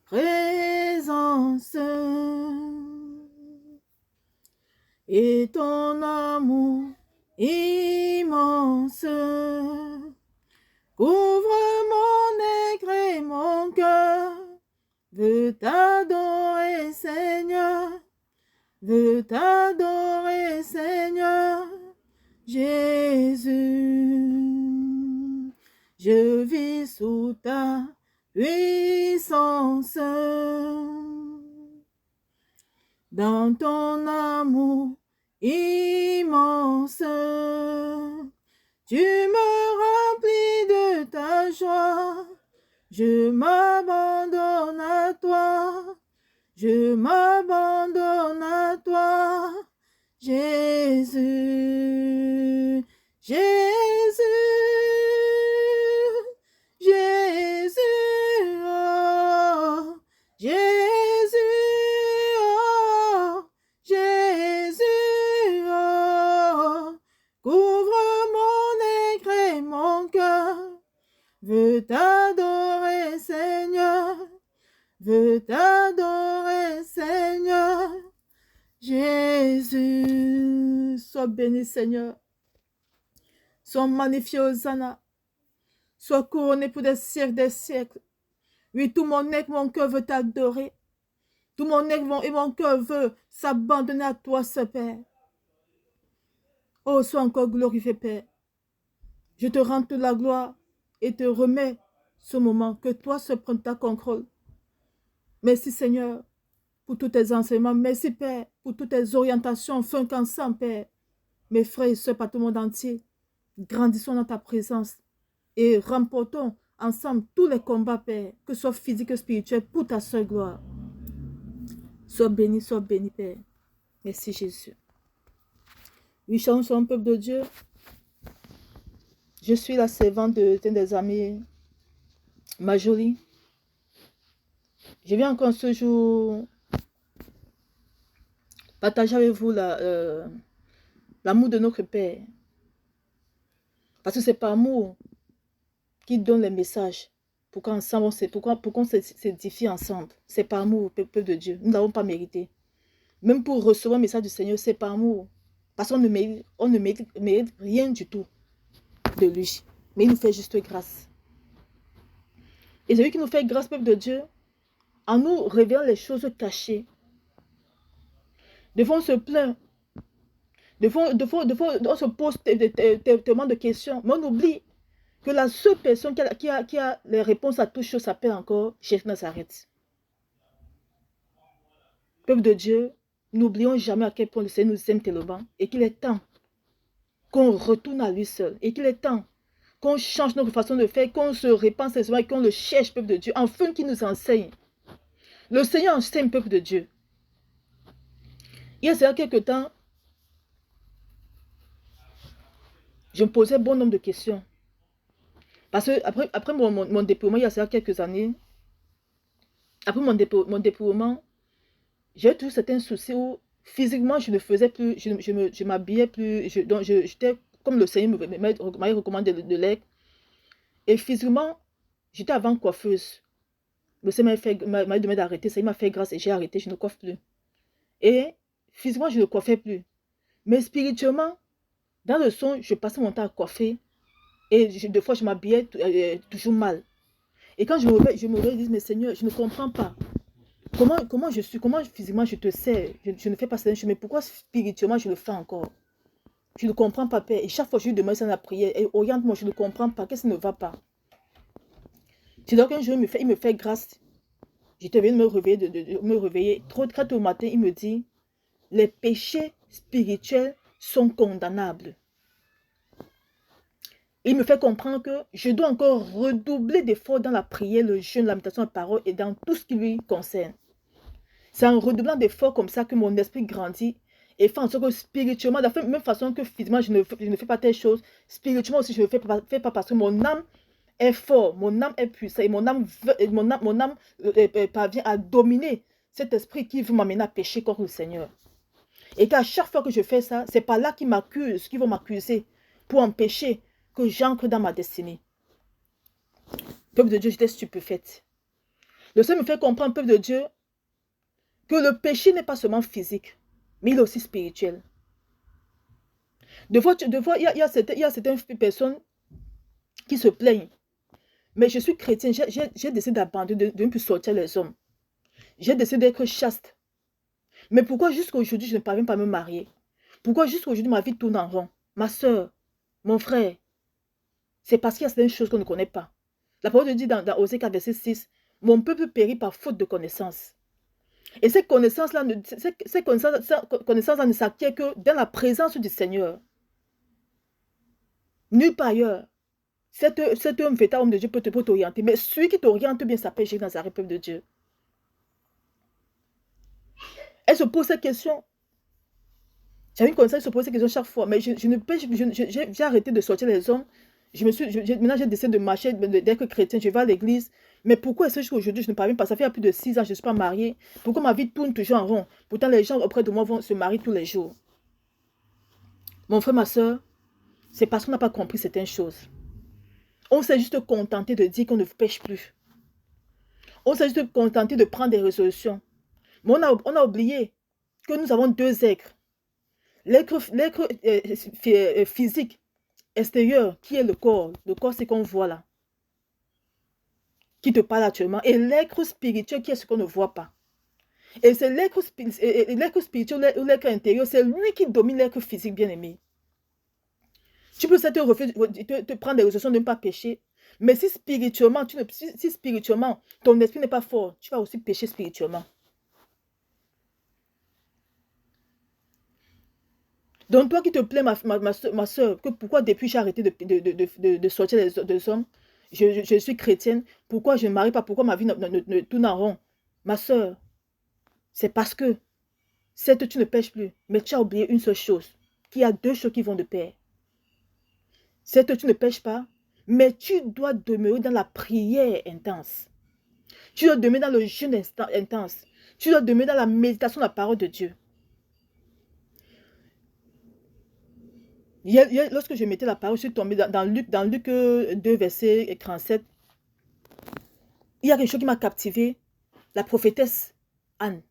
présence et ton amour immense couvre mon nègre et mon cœur. Veux t'adorer, Seigneur, veux t'adorer, Seigneur Jésus. Je vis sous ta puissance, dans ton amour immense. Tu me remplis de ta joie, je m'abandonne à toi, je m'abandonne à toi, Jésus, Jésus, Jésus, oh, Jésus, oh, Jésus, oh, couvre mon nègre et mon cœur, veux t'adorer, Seigneur, veux t'adorer, Seigneur Jésus. Sois béni, Seigneur. Sois magnifié, Hosanna. Sois couronné pour des siècles, des siècles. Oui, tout mon être, mon cœur veut t'adorer. Tout mon être et mon cœur veut s'abandonner à toi, ce Père. Oh, sois encore glorifié, Père. Je te rends toute la gloire et te remets ce moment que toi se prenne ta contrôle. Merci, Seigneur, pour tous tes enseignements. Merci, Père, pour toutes tes orientations. Enfin qu'ensemble, Père, mes frères et soeurs, par tout le monde entier, grandissons dans ta présence et remportons ensemble tous les combats, Père, que ce soit physique et spirituel, pour ta seule gloire. Sois béni, Père. Merci, Jésus. Oui, chantons sur un peuple de Dieu. Je suis la servante d'un des amis, Marjorie. Je viens encore ce jour partager avec vous l'amour de notre Père. Parce que c'est par amour qu'il donne les messages. Pour qu'on s'édifie ensemble. C'est par amour, peuple de Dieu. Nous n'avons pas mérité. Même pour recevoir le message du Seigneur, c'est par amour. Parce qu'on ne mérite rien du tout de lui. Mais il nous fait juste grâce. Et celui qui nous fait grâce, peuple de Dieu, en nous révélant les choses cachées. Des fois, on se plaint. Des fois, on se pose tellement de questions. Mais on oublie que la seule personne qui a les réponses à toutes choses s'appelle encore Jésus Nazareth. Peuple de Dieu, n'oublions jamais à quel point le Seigneur nous aime tellement et qu'il est temps qu'on retourne à lui seul et qu'il est temps qu'on change notre façon de faire, qu'on se répand sincèrement et qu'on le cherche, peuple de Dieu, afin qu'il nous enseigne. Le Seigneur enseigne, peuple de Dieu. Il y a quelque temps, je me posais bon nombre de questions. Parce que après mon déploiement, il y a quelques années, après mon déploiement, j'ai toujours certains soucis où physiquement je ne faisais plus, je m'habillais plus, j'étais comme le Seigneur m'avait recommandé de l'être. Et physiquement, j'étais avant coiffeuse. Le Seigneur m'a demandé d'arrêter, ça il m'a fait grâce et j'ai arrêté, je ne coiffe plus. Et physiquement, je ne coiffais plus. Mais spirituellement, dans le son, je passais mon temps à coiffer. Et des fois, je m'habillais toujours mal. Et quand je me réveille, je dis, mais Seigneur, je ne comprends pas. Comment physiquement je te sais, je ne fais pas certaines choses, mais pourquoi spirituellement je le fais encore? Je ne comprends pas, Père. Et chaque fois que je lui demande ça dans la prière, et oriente-moi, je ne comprends pas, qu'est-ce qui ne va pas? C'est donc un jour, il me fait grâce. J'étais venu me réveiller. Très tôt au matin, il me dit, les péchés spirituels sont condamnables. Il me fait comprendre que je dois encore redoubler d'efforts dans la prière, le jeûne, la méditation, la parole et dans tout ce qui lui concerne. C'est en redoublant d'efforts comme ça que mon esprit grandit et fait en sorte que spirituellement, de la même façon que physiquement je ne fais pas telle chose, spirituellement aussi je ne fais pas parce que mon âme est forte, mon âme est puissante et mon âme parvient à dominer cet esprit qui veut m'amener à pécher contre le Seigneur. Et qu'à chaque fois que je fais ça, c'est par là qu'ils m'accusent, qu'ils vont m'accuser pour empêcher que j'ancre dans ma destinée. Peuple de Dieu, j'étais stupéfaite. Le Seigneur me fait comprendre, peuple de Dieu, que le péché n'est pas seulement physique, mais il est aussi spirituel. Des fois, il y a certaines personnes qui se plaignent. Mais je suis chrétienne, j'ai décidé d'abandonner, de ne plus sortir les hommes. J'ai décidé d'être chaste. Mais pourquoi jusqu'à aujourd'hui, je ne parviens pas à me marier? Pourquoi jusqu'à aujourd'hui, ma vie tourne en rond? Ma soeur, mon frère, c'est parce qu'il y a certaines choses qu'on ne connaît pas. La parole de Dieu dans Osée 4, verset 6, mon peuple périt par faute de connaissance. Et ces connaissances-là ne s'acquièrent que dans la présence du Seigneur. Nulle part ailleurs. Cet homme, véritable homme de Dieu peut t'orienter. Mais celui qui t'oriente bien s'appelle Jésus Nazareth, peuple de Dieu. Elle se pose cette question. J'avais une connaissance qui se pose cette question chaque fois. Mais j'ai arrêté de sortir les hommes. Maintenant, j'ai décidé de marcher, d'être chrétien. Je vais à l'église. Mais pourquoi est-ce qu'aujourd'hui, je ne parviens pas? Ça fait plus de 6 ans que je ne suis pas mariée. Pourquoi ma vie tourne toujours en rond? Pourtant, les gens auprès de moi vont se marier tous les jours. Mon frère, ma soeur, c'est parce qu'on n'a pas compris certaines choses. On s'est juste contenté de dire qu'on ne pêche plus. On s'est juste contenté de prendre des résolutions. Mais on a oublié que nous avons deux êtres. L'être physique extérieur, qui est le corps. Le corps, c'est qu'on voit là. Qui te parle actuellement. Et l'être spirituel, qui est ce qu'on ne voit pas. Et c'est l'être spirituel ou l'être intérieur, c'est lui qui domine l'être physique, bien aimé. Tu peux te prendre des résolutions de ne pas pécher. Mais si spirituellement, ton esprit n'est pas fort, tu vas aussi pécher spirituellement. Donc toi qui te plains, ma soeur, que pourquoi depuis j'ai arrêté de sortir des hommes, je suis chrétienne, pourquoi je ne marie pas, pourquoi ma vie ne tourne en rond? Ma soeur, c'est parce que, certes tu ne pêches plus, mais tu as oublié une seule chose, qu'il y a deux choses qui vont de pair. Certes tu ne pêches pas, mais tu dois demeurer dans la prière intense. Tu dois demeurer dans le jeûne intense. Tu dois demeurer dans la méditation de la parole de Dieu. Lorsque je mettais la parole, je suis tombée dans Luc 2, verset 37. Il y a quelque chose qui m'a captivée. La prophétesse Anne.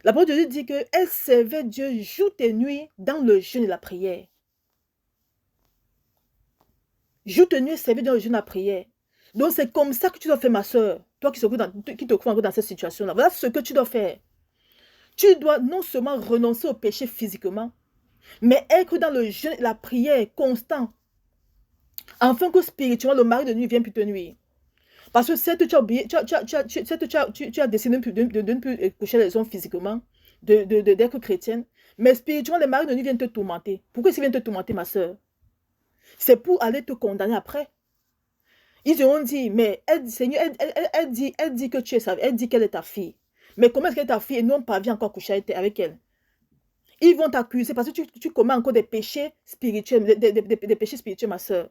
La parole de Dieu dit qu'elle servait Dieu jour et nuit dans le jeûne et la prière. Jour et nuit, elle servait dans le jeûne et la prière. Donc c'est comme ça que tu dois faire, ma soeur. Toi qui te trouves encore dans cette situation-là. Voilà ce que tu dois faire. Tu dois non seulement renoncer au péché physiquement, mais être dans le jeûne et la prière constant. Afin que spirituellement, le mari de nuit vienne plus te nuire. Parce que certes, tu as oublié, tu as décidé de ne plus coucher les hommes physiquement, d'être chrétienne, mais spirituellement, les maris de nuit viennent te tourmenter. Pourquoi ils viennent te tourmenter, ma soeur? C'est pour aller te condamner après. Ils ont dit, mais Seigneur, elle dit que tu es sa, elle dit qu'elle est ta fille. Mais comment est-ce qu'elle est ta fille et nous on parvient encore à coucher avec elle? Ils vont t'accuser parce que tu commets encore des péchés spirituels, des péchés spirituels, ma soeur.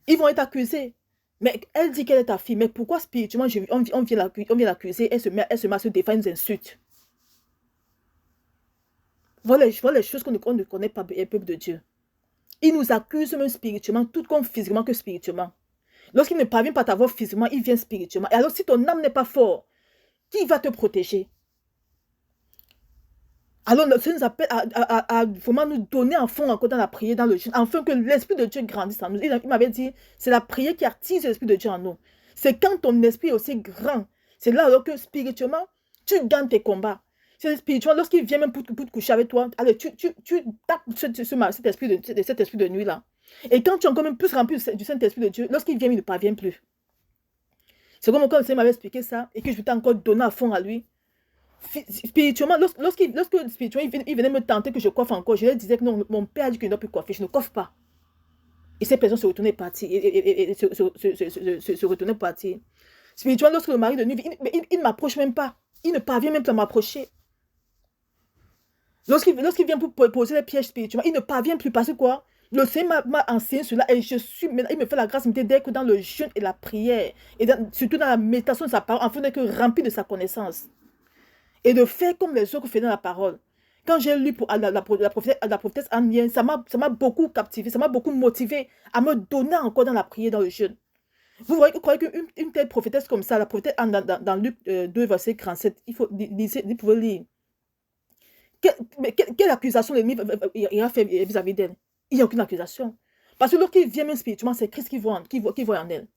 Ils vont être accusés. Mais elle dit qu'elle est ta fille. Mais pourquoi spirituellement on vient l'accuser? Elle se met à se défendre, nous insulte. Voilà les choses qu'on ne connaît pas, le peuple de Dieu. Ils nous accusent même spirituellement, tout comme physiquement que spirituellement. Lorsqu'il ne parvient pas à t'avoir physiquement, il vient spirituellement. Et alors si ton âme n'est pas forte, qui va te protéger? Alors, le Seigneur nous appelle à vraiment nous donner un fond encore dans la prière, dans le jeûne, afin que l'Esprit de Dieu grandisse en nous. Il m'avait dit, c'est la prière qui attise l'Esprit de Dieu en nous. C'est quand ton esprit est aussi grand. C'est là alors que spirituellement, tu gagnes tes combats. C'est spirituellement, lorsqu'il vient même pour te coucher avec toi, allez, tu tapes cet esprit de nuit-là. Et quand tu es encore même plus rempli du Saint-Esprit de Dieu, lorsqu'il vient, il ne parvient plus. C'est comme quand le Seigneur m'avait expliqué ça, et que je t'ai encore donné à fond à lui. Spirituellement, lorsque spirituellement, il venait me tenter que je coiffe encore, je lui disais que non, mon père a dit qu'il ne doit plus coiffer, je ne coiffe pas. Et cette personne se retournait partir, se retournait partir. Spirituellement, lorsque le mari de nuit, il ne m'approche même pas, il ne parvient même pas à m'approcher. Lorsqu'il vient pour poser les pièges spirituellement, il ne parvient plus parce que quoi? Le Seigneur m'a enseigné cela et maintenant, il me fait la grâce d'être dans le jeûne et la prière, et surtout dans la méditation de sa parole, afin d'être rempli de sa connaissance. Et de faire comme les autres faisaient dans la parole. Quand j'ai lu pour la prophétesse Anne, ça m'a beaucoup captivé, ça m'a beaucoup motivé à me donner encore dans la prière, dans le jeûne. Vous croyez qu'une telle prophétesse comme ça, la prophétesse dans Luc 2, verset 47, vous pouvez lire. Quelle accusation l'ennemi a fait vis-à-vis d'elle? Il n'y a aucune accusation. Parce que lorsqu'il vient même spirituellement, c'est Christ qui voit en elle.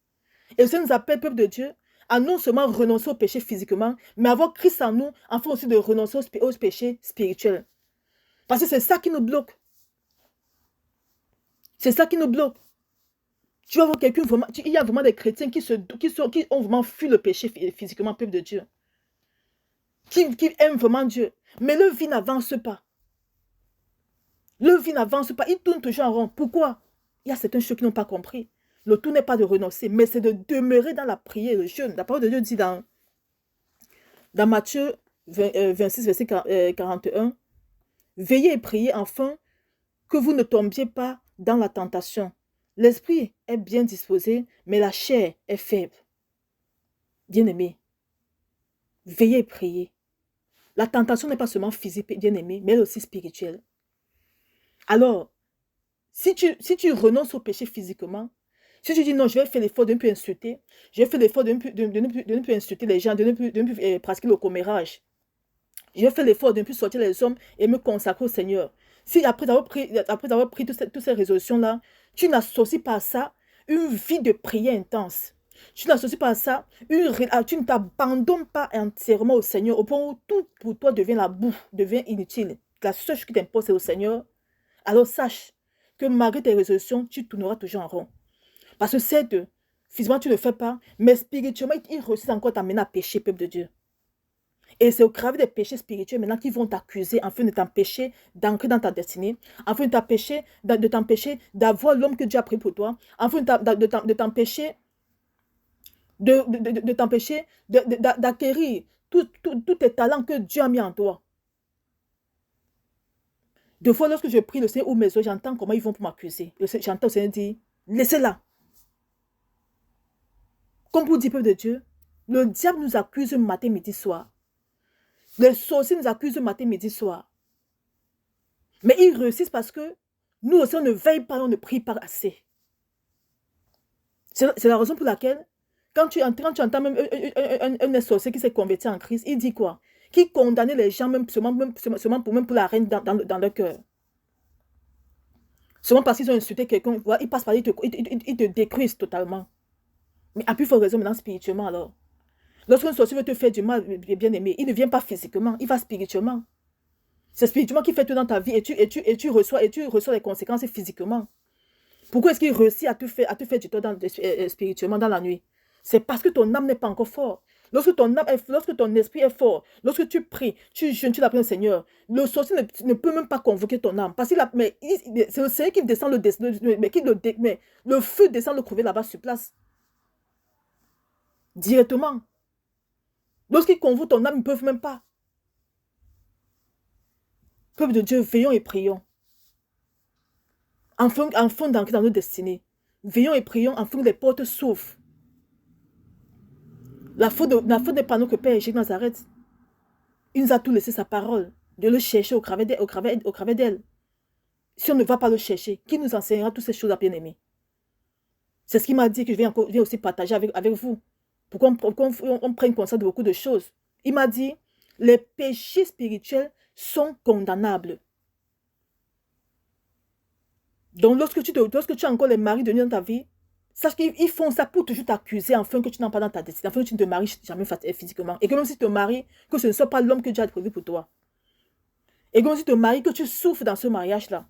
Et le Seigneur nous appelle, peuple de Dieu, à non seulement renoncer au péché physiquement, mais avoir Christ en nous, afin aussi de renoncer au péché spirituel. Parce que c'est ça qui nous bloque. C'est ça qui nous bloque. Tu vas voir quelqu'un vraiment, il y a vraiment des chrétiens qui ont vraiment fui le péché physiquement, peuple de Dieu. Qui aiment vraiment Dieu. Mais leur vie n'avance pas. Leur vie n'avance pas. Ils tournent toujours en rond. Pourquoi? Il y a certaines choses qu'ils n'ont pas compris. Le tout n'est pas de renoncer, mais c'est de demeurer dans la prière, le jeûne. La parole de Dieu dit dans Matthieu 26, verset 41, veillez et priez afin que vous ne tombiez pas dans la tentation. L'esprit est bien disposé, mais la chair est faible. Bien-aimé, veillez et priez. La tentation n'est pas seulement physique, bien-aimé, mais aussi spirituelle. Alors, si tu renonces au péché physiquement, si tu dis non, je vais faire l'effort de ne plus insulter, je vais faire l'effort de ne plus insulter les gens, de ne plus pratiquer le commérage, je vais faire l'effort de ne plus sortir les hommes et me consacrer au Seigneur. Si après avoir pris toutes ces résolutions-là, tu n'associes pas à ça une vie de prière intense, tu n'associes pas à ça, tu ne t'abandonnes pas entièrement au Seigneur, au point où tout pour toi devient la boue, devient inutile. La seule chose qui t'impose, c'est au Seigneur. Alors sache que malgré tes résolutions, tu tourneras toujours en rond. Parce que c'est physiquement tu ne le fais pas, mais spirituellement, il réussit encore à t'amener à pécher, peuple de Dieu. Et c'est au travers des péchés spirituels maintenant qu'ils vont t'accuser afin de t'empêcher d'ancrer dans ta destinée, afin de t'empêcher d'avoir l'homme que Dieu a pris pour toi, afin de t'empêcher d'acquérir tous tes talents que Dieu a mis en toi. Deux fois, lorsque je prie le Seigneur ou mes yeux, j'entends comment ils vont pour m'accuser. J'entends le Seigneur dire, laissez-la. Comme vous dites, peuple de Dieu, le diable nous accuse matin, midi, soir. Les sorciers nous accusent matin, midi, soir. Mais ils réussissent parce que nous aussi, on ne veille pas, on ne prie pas assez. C'est la raison pour laquelle, quand tu entends même un sorcier qui s'est converti en Christ, il dit quoi? Qui condamnait les gens même seulement pour la reine dans leur cœur. Seulement parce qu'ils ont insulté quelqu'un, ils passent par là, ils te détruisent totalement. Mais à plus forte raison maintenant spirituellement alors. Lorsqu'un sorcier veut te faire du mal, bien aimé, il ne vient pas physiquement, il va spirituellement. C'est spirituellement qui fait tout dans ta vie et tu reçois les conséquences physiquement. Pourquoi est-ce qu'il réussit à te faire du tort spirituellement dans la nuit? C'est parce que ton âme n'est pas encore forte. Lorsque ton esprit est fort, lorsque tu pries, tu jeûnes, tu l'appelles le Seigneur, le sorcier ne peut même pas convoquer ton âme. Parce que c'est le Seigneur qui descend le feu descend le crever là-bas sur place. Directement. Lorsqu'ils convoquent ton âme, ils ne peuvent même pas. Peuple de Dieu, veillons et prions. Afin d'entrer dans nos destinées. Veillons et prions afin que les portes s'ouvrent. La faute n'est pas notre Père Jésus Nazareth. Il nous a tout laissé sa parole, de le chercher au travers d'elle. Si on ne va pas le chercher, qui nous enseignera toutes ces choses à bien-aimer? C'est ce qu'il m'a dit que je viens aussi partager avec vous. Pour qu'on prenne conscience de beaucoup de choses. Il m'a dit, les péchés spirituels sont condamnables. Donc, lorsque tu as encore les maris de nuit dans ta vie, sache qu'ils font ça pour toujours t'accuser afin que tu n'entres pas dans ta destinée, afin que tu ne te maries jamais physiquement. Et que même si tu te maries, que ce ne soit pas l'homme que Dieu a prévu pour toi. Et que même si tu te maries, que tu souffres dans ce mariage-là.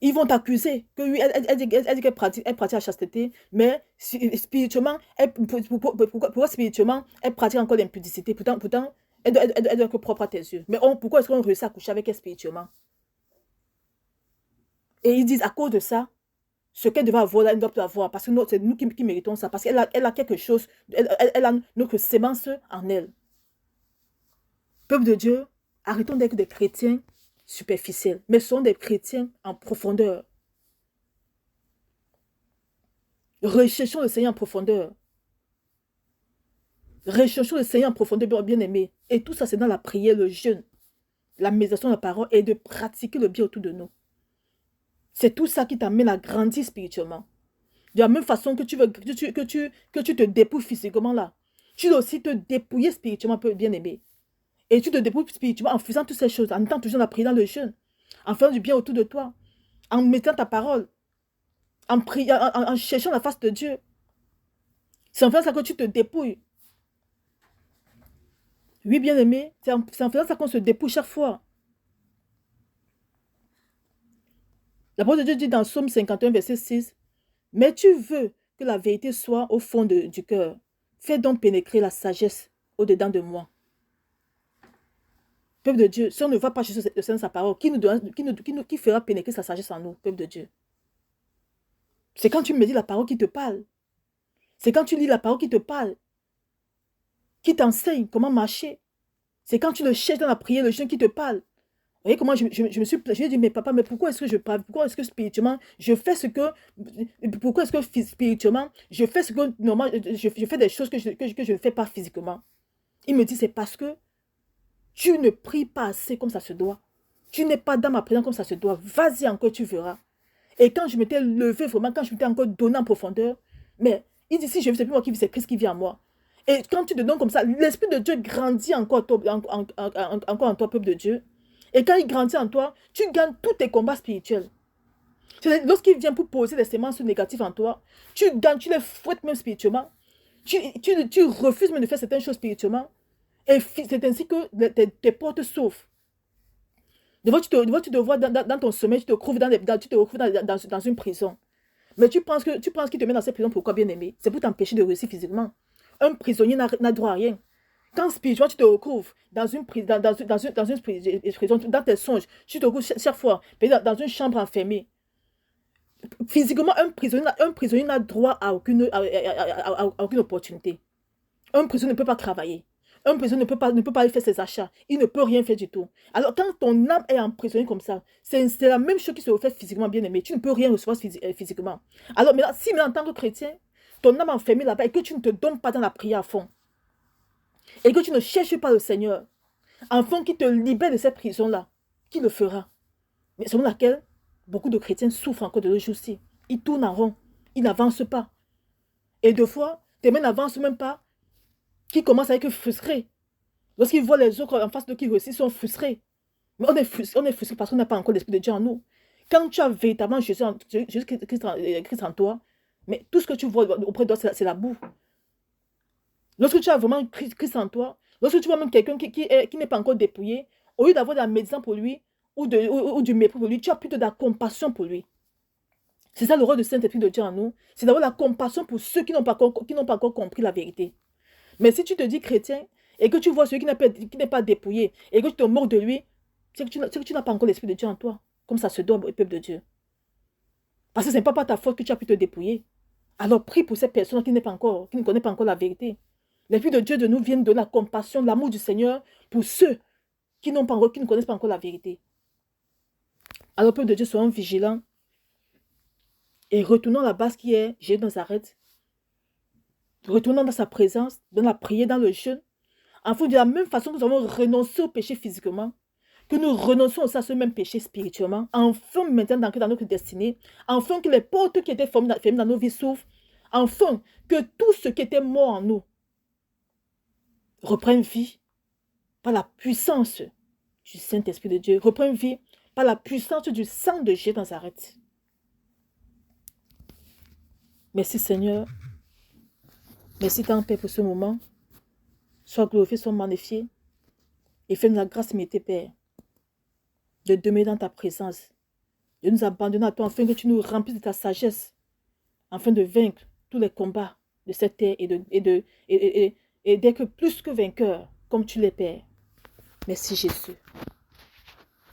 Ils vont t'accuser que oui, elle dit qu'elle pratique la chasteté, mais spirituellement, pourquoi spirituellement, elle pratique encore l'impudicité? Pourtant, elle doit être propre à tes yeux. Mais pourquoi est-ce qu'on réussit à coucher avec elle spirituellement? Et ils disent, à cause de ça, ce qu'elle devait avoir là, elle ne doit plus avoir. Parce que c'est nous qui méritons ça. Parce qu'elle a quelque chose, elle a notre sémence en elle. Peuple de Dieu, arrêtons d'être des chrétiens superficiels, mais soyons des chrétiens en profondeur. Recherchons le Seigneur en profondeur. Recherchons le Seigneur en profondeur, bien-aimé. Et tout ça, c'est dans la prière, le jeûne, la méditation de la parole et de pratiquer le bien autour de nous. C'est tout ça qui t'amène à grandir spirituellement. De la même façon que tu veux que tu te dépouilles physiquement là, tu dois aussi te dépouiller spirituellement, bien aimé. Et tu te dépouilles spirituellement en faisant toutes ces choses, en étant toujours dans la prière, dans le jeûne, en faisant du bien autour de toi, en mettant ta parole, en priant, en cherchant la face de Dieu. C'est en faisant ça que tu te dépouilles. Oui, bien aimé, c'est en faisant ça qu'on se dépouille chaque fois. La parole de Dieu dit dans Psaume 51, verset 6, « Mais tu veux que la vérité soit au fond du cœur. Fais donc pénétrer la sagesse au-dedans de moi. » Peuple de Dieu, si on ne va pas chercher le Seigneur sa parole, qui fera pénétrer sa sagesse en nous, peuple de Dieu? C'est quand tu me dis la parole qui te parle. C'est quand tu lis la parole qui te parle, qui t'enseigne comment marcher. C'est quand tu le cherches dans la prière, le jeûne qui te parle. Vous voyez comment je me dis, mais papa, mais pourquoi est-ce que je parle? Pourquoi est-ce que spirituellement, je fais ce que... Pourquoi est-ce que spirituellement, je fais ce que... Normalement, je fais des choses que je ne fais pas physiquement. Il me dit, c'est parce que tu ne pries pas assez comme ça se doit. Tu n'es pas dans ma présence comme ça se doit. Vas-y encore, tu verras. Et quand je m'étais levé vraiment, quand je m'étais encore donné en profondeur, mais il dit, si je vis, c'est plus moi qui vis, c'est Christ qui vit en moi. Et quand tu te donnes comme ça, l'Esprit de Dieu grandit encore en toi, peuple de Dieu. Et quand il grandit en toi, tu gagnes tous tes combats spirituels. Lorsqu'il vient pour poser des semences négatives en toi, tu gagnes, tu les fouettes même spirituellement. Tu refuses même de faire certaines choses spirituellement. Et c'est ainsi que tes portes s'ouvrent. Tu te vois dans ton sommeil, tu te retrouves dans une prison. Mais tu penses qu'il te met dans cette prison, pourquoi, bien aimé? C'est pour t'empêcher de réussir physiquement. Un prisonnier n'a droit à rien. Quand spirituellement tu te retrouves dans une prison, dans tes songes, tu te retrouves chaque fois dans une chambre enfermée. Physiquement, un prisonnier n'a droit à aucune opportunité. Un prisonnier ne peut pas travailler. Un prisonnier ne peut pas aller faire ses achats. Il ne peut rien faire du tout. Alors, quand ton âme est emprisonnée comme ça, c'est la même chose qui se reflète physiquement, bien aimé. Tu ne peux rien recevoir physiquement. Alors, maintenant, si en tant que chrétien, ton âme est enfermée là-bas et que tu ne te donnes pas dans la prière à fond, et que tu ne cherches pas le Seigneur, afin qu'il te libère de cette prison-là, qui le fera? Mais selon laquelle beaucoup de chrétiens souffrent encore de nos jours-ci. Ils tournent en rond. Ils n'avancent pas. Et deux fois, tes mains n'avancent même pas, qui commencent à être frustrés. Lorsqu'ils voient les autres en face de qui aussi, ils sont frustrés. Mais on est frustré parce qu'on n'a pas encore l'Esprit de Dieu en nous. Quand tu as véritablement Jésus-Christ en toi, mais tout ce que tu vois auprès de toi, c'est la boue. Lorsque tu as vraiment Christ en toi, lorsque tu vois même quelqu'un qui n'est pas encore dépouillé, au lieu d'avoir de la médecine pour lui, ou du mépris pour lui, tu as plutôt de la compassion pour lui. C'est ça le rôle du Saint-Esprit de Dieu en nous. C'est d'avoir la compassion pour ceux qui n'ont pas encore compris la vérité. Mais si tu te dis chrétien, et que tu vois celui qui n'est pas dépouillé, et que tu te moques de lui, c'est que tu n'as pas encore l'Esprit de Dieu en toi, comme ça se doit au peuple de Dieu. Parce que ce n'est pas par ta faute que tu as pu te dépouiller. Alors prie pour ces personnes qui ne connaissent pas encore la vérité. L'Esprit de Dieu de nous vient de la compassion, l'amour du Seigneur pour ceux qui ne connaissent pas encore la vérité. Alors peuple de Dieu, soyons vigilants et retournons à la base qui est Jésus de Nazareth. Retournons dans sa présence, dans la prière, dans le jeûne, afin de la même façon que nous avons renoncé au péché physiquement, que nous renonçons aussi à ce même péché spirituellement, enfin maintenant d'entrer dans notre destinée, afin que les portes qui étaient fermées dans nos vies s'ouvrent, afin que tout ce qui était mort en nous reprenne vie par la puissance du Saint-Esprit de Dieu, reprenne vie par la puissance du sang de Jésus de Nazareth. Merci Seigneur. Merci tant Père pour ce moment. Sois glorifié, sois magnifié. Et fais-nous la grâce méritée, Père, de demeurer dans ta présence, de nous abandonner à toi, afin que tu nous remplisses de ta sagesse, afin de vaincre tous les combats de cette terre et d'être plus que vainqueur, comme tu l'es, Père. Merci Jésus.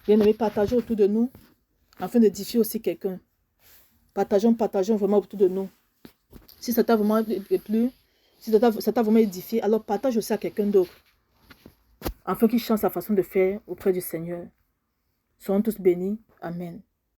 Bien-aimés, partageons autour de nous, afin d'édifier aussi quelqu'un. Partageons vraiment autour de nous. Si ça t'a vraiment plu, si ça t'a vraiment édifié, alors partage aussi à quelqu'un d'autre, afin qu'il change sa façon de faire auprès du Seigneur. Soyons tous bénis. Amen.